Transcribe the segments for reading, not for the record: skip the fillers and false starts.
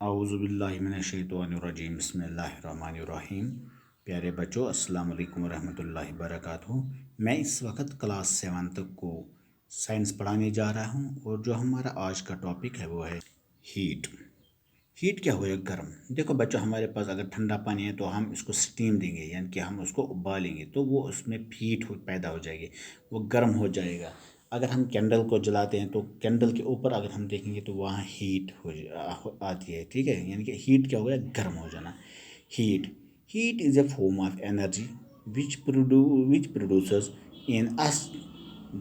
औज़ुबिल्लाहिमिनश्शैतानिर्रजीम बिस्मिल्लाहिर्रहमानिर्रहीम। प्यारे बच्चों, अस्सलाम वालेकुम रहमतुल्लाहि बरकातुहू। मैं इस वक्त क्लास 7 को साइंस पढ़ाने जा रहा हूँ और जो हमारा आज का टॉपिक है वो है हीट। हीट क्या हो, गर्म। देखो बच्चों, हमारे पास अगर ठंडा पानी है तो हम इसको स्टीम देंगे, यानी कि हम उसको उबालेंगे तो वो उसमें हीट पैदा हो जाएगी, वो गर्म हो जाएगा। अगर हम कैंडल को जलाते हैं तो कैंडल के ऊपर अगर हम देखेंगे तो वहाँ हीट आती है, ठीक है। यानी कि हीट क्या हो गया, गर्म हो जाना। Heat heat is a form of energy which producers in us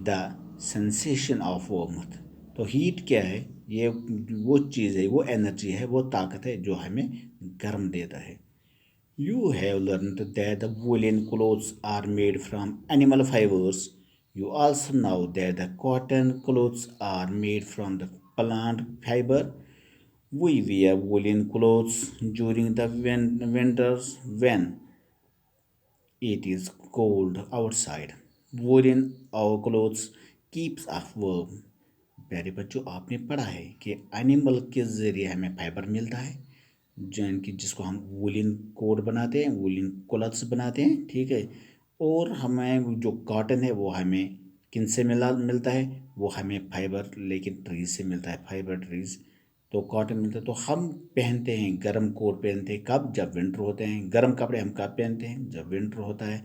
the sensation of warmth. तो हीट क्या है, ये वो चीज़ है, वो एनर्जी है, वो ताकत है जो हमें गर्म देता है। You have learned that the woolen clothes are made from animal fibers. You also know that the cotton clothes are made from the plant fiber. We wear woolen clothes during the winters when it is cold outside. Woolen our clothes keeps us warm. प्यारे बच्चों, आपने पढ़ा है कि animal के ज़रिए हमें fibre मिलता है, जो कि जिसको हम वूलिन कोट बनाते हैं, वूलिन क्लॉथ्स बनाते हैं, ठीक है। और हमें जो कॉटन है वो हमें किन से मिलता है, वो हमें फाइबर लेकिन ट्रीज से मिलता है, फाइबर ट्रीज। तो कॉटन मिलता है तो हम पहनते हैं, गर्म कोट पहनते हैं कब, जब विंटर होते हैं। गर्म कपड़े हम कब पहनते हैं, जब विंटर होता है।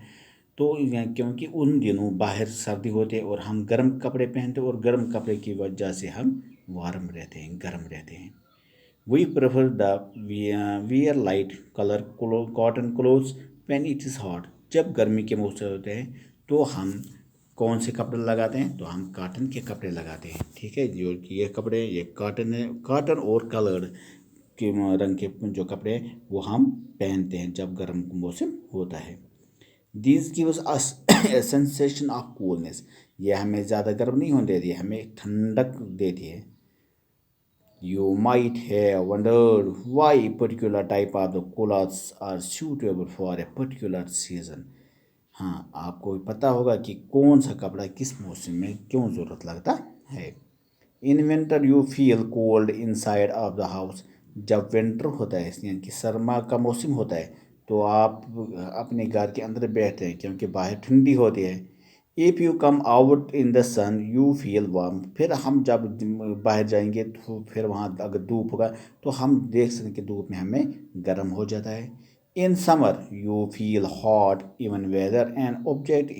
तो क्योंकि उन दिनों बाहर सर्दी होती है और हम गर्म कपड़े पहनते हैं और गर्म कपड़े की वजह से हम वार्म रहते हैं, गर्म रहते हैं। We prefer the wear light colour cotton clothes when it is hot. जब गर्मी के मौसम होते हैं तो हम कौन से कपड़े लगाते हैं, तो हम कॉटन के कपड़े लगाते हैं, ठीक है। जो कि ये कपड़े, ये कॉटन है, कॉटन और कलर्ड के रंग के जो कपड़े हैं वो हम पहनते हैं जब गर्म मौसम होता है। This gives us A sensation of coolness. ये हमें ज़्यादा गर्म नहीं होने देती है, हमें ठंडक देती है। You might have wondered why particular type of the clothes are suitable for a particular season. हाँ, आपको भी पता होगा कि कौन सा कपड़ा किस मौसम में क्यों ज़रूरत लगता है। In winter you feel cold inside of the house. जब विंटर होता है, यानी कि सरमा का मौसम होता है, तो आप अपने घर के अंदर बैठते हैं क्योंकि बाहर ठंडी होती है। If you come out in the sun you feel warm. फिर हम जब बाहर जाएंगे तो फिर वहाँ अगर धूप होगा तो हम देख सकते हैं कि धूप में हमें गर्म हो जाता है। In summer you feel hot even whether an object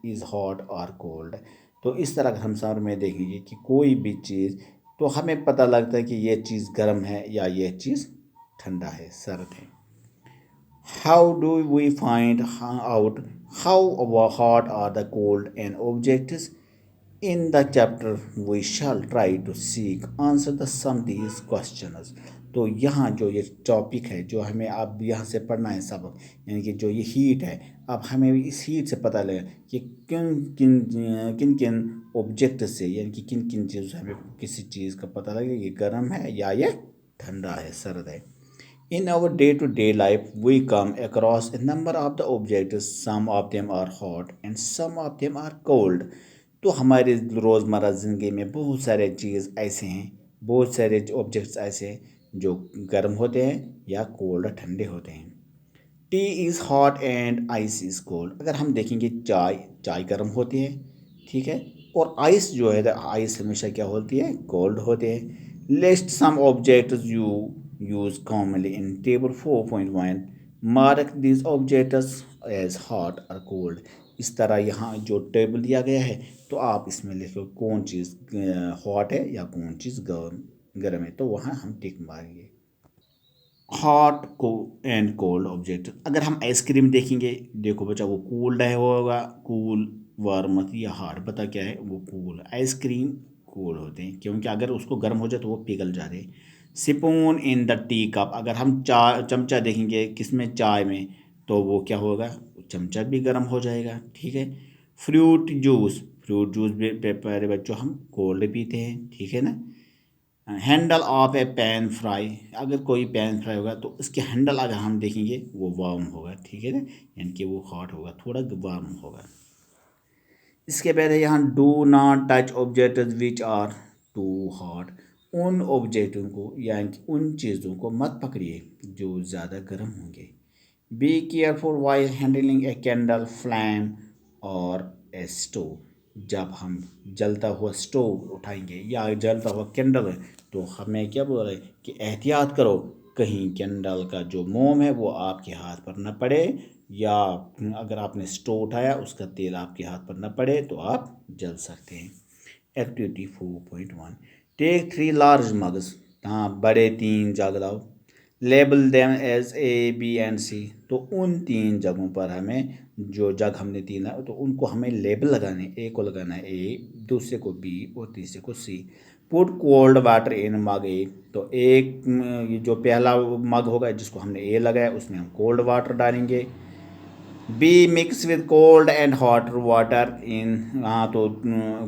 is hot और कोल्ड। तो इस तरह अगर हम समर में देखेंगे कि कोई भी चीज़, तो हमें पता लगता है कि ये चीज़ गर्म है या ये चीज़ ठंडा है, सर्द है। How do we find out how hot or the cold an object is? In the chapter, we shall try to seek answer the some these questions. तो यहाँ जो ये टॉपिक है, जो हमें अब यहाँ से पढ़ना है सबक, यानी कि जो ये हीट है, अब हमें इस हीट से पता लगे कि किन किन किन किन ऑब्जेक्ट से, यानी कि किन किन चीज़ों से हमें किसी चीज़ का पता लगे ये गर्म है या ये ठंडा है, सर्द है। In our day-to-day life, we come across a number of the objects. Some of them are hot and some of them are cold. तो हमारे रोज़मर्रा ज़िंदगी में बहुत सारे चीज़ ऐसे हैं, बहुत सारे ऑब्जेक्ट्स ऐसे हैं जो गर्म होते हैं या कोल्ड ठंडे होते हैं। T is hot and ice is cold. अगर हम देखेंगे चाय, चाय गर्म होती है, ठीक है। और आइस जो है, आइस हमेशा क्या होती है, कोल्ड होते हैं। List some objects you use commonly in table 4.1। Mark this objects as hot और कोल्ड। इस तरह यहाँ जो टेबल दिया गया है तो आप इसमें लिखो कौन चीज़ हॉट है या कौन चीज़ गर्म है, तो वहाँ हम टिक मारेंगे। हॉट को एंड कोल्ड ऑब्जेक्ट। अगर हम आइसक्रीम देखेंगे, देखो बच्चा, वो कूल्ड है होगा, कूल वार्म या हार्ड, पता क्या है, वो कूल। आइसक्रीम कूल होते हैं क्योंकि अगर उसको गर्म हो जाए तो वो पिघल जाते हैं। Spoon in the tea cup. अगर हम चमचा देखेंगे किसमें, चाय में, तो वो क्या होगा, चमचा भी गर्म हो जाएगा, ठीक है। फ्रूट जूस, फ्रूट जूस भी प्यारे बच्चों हम कोल्ड पीते हैं, ठीक है ना। Handle of A pan fry. अगर कोई पैन फ्राई होगा तो उसके हैंडल अगर हम देखेंगे वो वार्म होगा, ठीक है ना, यानी कि वो हॉट होगा, थोड़ा वार्म होगा। इसके बाद है यहाँ do not touch object which are too hot. उन ऑब्जेक्टों को यानी कि उन चीज़ों को मत पकड़िए जो ज़्यादा गर्म होंगे। Be careful while handling a candle, flame और ए स्टोव। जब हम जलता हुआ स्टोव उठाएंगे या जलता हुआ कैंडल है तो हमें क्या बोल रहे हैं कि एहतियात करो, कहीं कैंडल का जो मोम है वो आपके हाथ पर न पड़े, या अगर आपने स्टोव उठाया उसका तेल आपके हाथ पर न पड़े तो आप जल सकते हैं। Activity 4.1, take 3 large mugs. हाँ, बड़े 3 जग लाओ। Label them as A B and C. तो उन 3 जगहों पर हमें, जो जग हमने 3 है तो उनको हमें लेबल लगाने, ए को लगाना है ए, दूसरे को बी और तीसरे को सी। पुट कोल्ड वाटर इन मग ए। तो एक ये जो पहला मग होगा जिसको हमने ए लगाया उसमें हम कोल्ड वाटर डालेंगे। B mix with cold and hot water in. हाँ, तो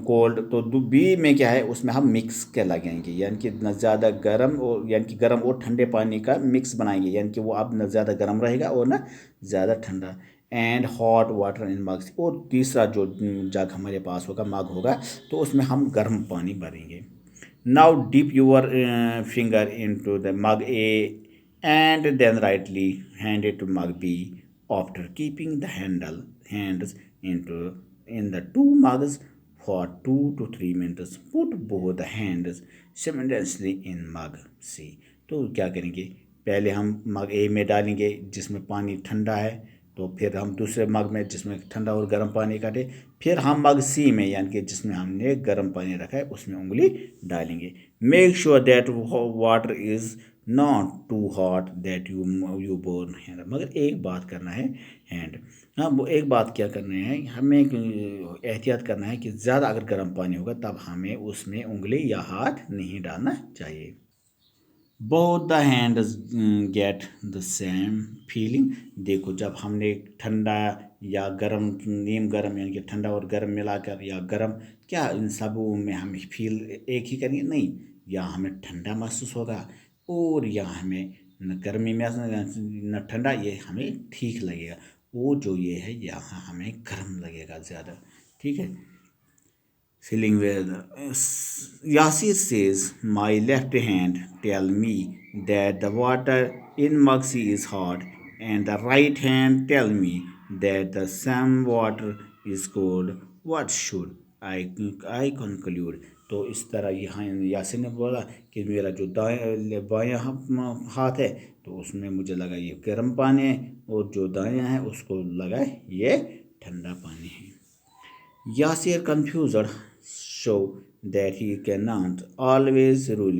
कोल्ड तो बी में क्या है उसमें हम मिक्स के लगाएंगे, यानी कि न ज़्यादा गर्म और यानी कि गर्म और ठंडे पानी का मिक्स बनाएंगे, यानी कि वो अब न ज़्यादा गर्म रहेगा और न ज़्यादा ठंडा। And hot water in mugs. और तीसरा जो जग हमारे पास होगा, मग होगा, तो उसमें हम गर्म पानी भरेंगे। Now dip your finger into the mug A and then rightly hand it to mug B. After keeping the hands into in the two mugs for 2 to 3 minutes, put both the hands simultaneously in mug C. तो क्या करेंगे, पहले हम मग ए में डालेंगे जिसमें पानी ठंडा है, तो फिर हम दूसरे मग में जिसमें ठंडा और गर्म पानी काटे, फिर हम मग सी में यानी कि जिसमें हमने गर्म पानी रखा है उसमें उंगली डालेंगे। Make sure that water is not too hot that you burn hand. मगर एक बात करना है, हैंड, हाँ, वो एक बात क्या करना है, हमें एहतियात करना है कि ज़्यादा अगर गर्म पानी होगा तब हमें उसमें उंगली या हाथ नहीं डालना चाहिए। Both the hands get the same feeling. देखो, जब हमने ठंडा या गर्म, नीम गर्म यानी कि ठंडा और गर्म मिलाकर, या गर्म, क्या इन सबों में हम फील एक ही करेंगे? नहीं, या हमें ठंडा महसूस होगा और या हमें न गर्मी में न ठंडा, ये हमें ठीक लगेगा। वो जो ये है यहाँ हमें गर्म लगेगा ज़्यादा। ठीक है। Filling with Yasir says, my left hand tell me that the water in Maxi is hot, and the right hand tell me that the same water is cold. What should I conclude? तो इस तरह यहाँ यासिर ने बोला कि मेरा जो बायां हाथ है तो उसमें मुझे लगा ये गर्म पानी है, और जो दायां है उसको लगा ये ठंडा पानी है। Yasir confused show that he cannot always rule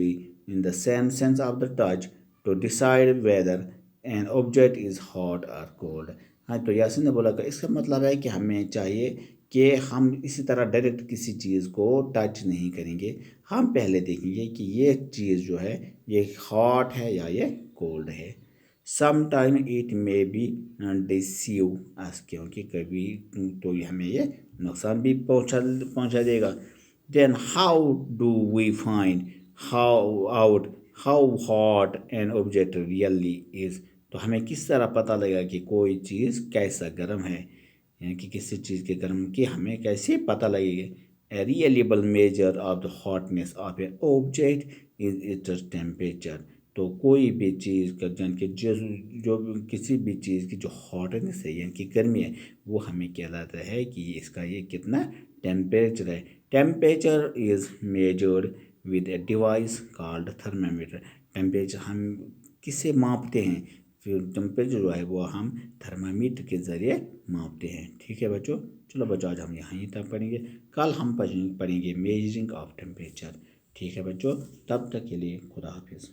in the same sense of the touch to decide whether an object is hot or cold. हाँ, तो यासिर ने बोला कि इसका मतलब है कि हमें चाहिए कि हम इसी तरह डायरेक्ट किसी चीज़ को टच नहीं करेंगे, हम पहले देखेंगे कि ये चीज़ जो है ये हॉट है या ये कोल्ड है। Sometime it may be deceive us, क्योंकि कभी तो हमें ये नुकसान भी पहुंचा देगा। Then how do we find how out how hot an object really is. तो हमें किस तरह पता लगेगा कि कोई चीज़ कैसा गर्म है, यानी कि किसी चीज़ के गर्म की हमें कैसे पता लगेगा। A reliable measure of the hotness of an object is its temperature. तो कोई भी चीज़ का यानी कि जो किसी भी चीज़ की जो हॉटनेस है यानी कि गर्मी है, वो हमें कहलाता है कि इसका ये कितना टेम्परेचर है। Temperature is measured with a device called thermometer. Temperature हम किससे मापते हैं? फिर टेम्परेचर जो है वो हम थर्मामीटर के ज़रिए मापते हैं। ठीक है बच्चों, चलो बच्चों आज हम यहीं तक पढ़ेंगे, कल हम पढ़ेंगे मेजरिंग ऑफ टेम्परेचर। ठीक है बच्चों, तब तक के लिए खुदा हाफिज़।